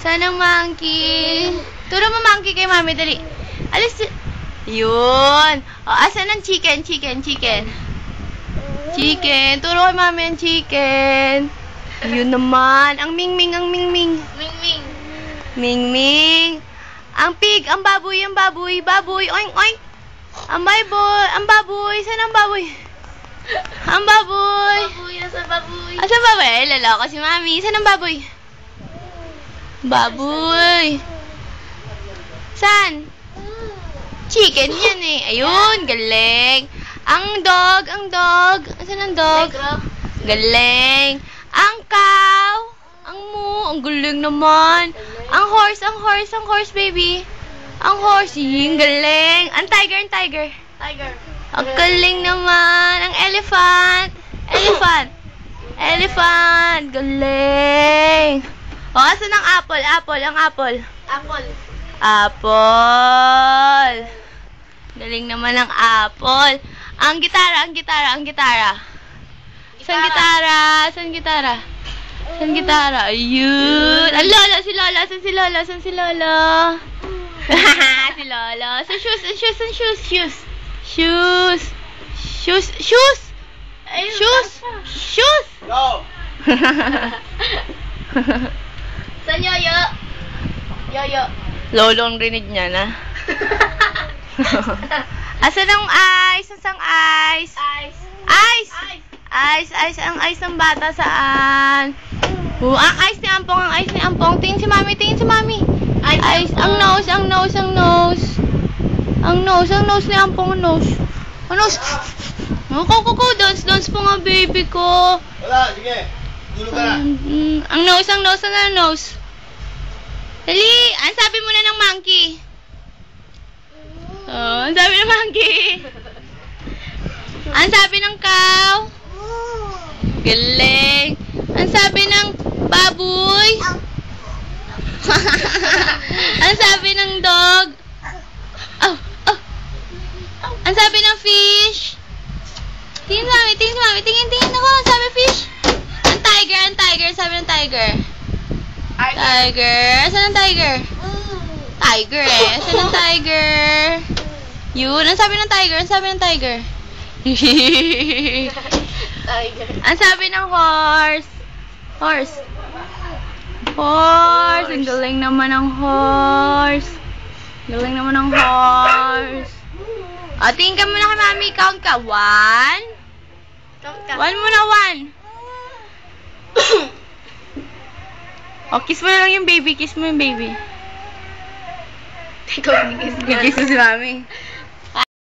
Saan ang monkey? Turo mo monkey kay mami, dali. Alis. Yun. O, asan ang chicken? Chicken. Turo kay mami ang chicken. Yun naman. Ang mingming. Mingming. Ang pig, ang baboy. Oink, oink. Ang baboy. Saan ang baboy? Ang baboy. Asan baboy? Ay, lalako si mami. Saan ang baboy? Baboy. Saan? Chicken yan eh. Ayun, galing. Ang dog. Asan ang dog? Galing. Ang cow. Ang moo. Ang galing naman. Ang horse, baby. Ang horse. Yung galing. Ang tiger. Ang galing naman. Ang elephant. Galing. O, asan ang apple? Ang apple. Galing naman ang apple. Ang gitara. Saan gitara? Ayun. Ang lola, si Lola. Saan si Lola? Si Lola. So, shoes. Go! Saan yoyo? Lolong rinig niya na. Asan ang ice? Ang ice ng bata saan? Ang ice ni Ampong. Tingin si mami. Ice. Ang nose ni Ampong. Ang nose. Dance po nga baby ko. Wala, sige. Tulog ka na. Ang nose. Dali, ang sabi mo na ng monkey. Oh, ang sabi ng monkey. Ang sabi ng cow. Galing. Ang sabi ng baboy. Ang sabi ng dog. Ang sabi ng fish. Tingin sa mami. Tingin ako. Ang sabi fish. Ang tiger. Sabi ng tiger. Asan ang tiger? Tiger eh. Asan ang tiger? Yun. Ang sabi ng tiger. Ang sabi ng horse. Ang galing naman ng horse. O, tingin ka muna kay mami. Count ka. 1. 1 muna, 1. O, kiss mo na lang yung baby. Ikaw, kiss Kiss mo si mami.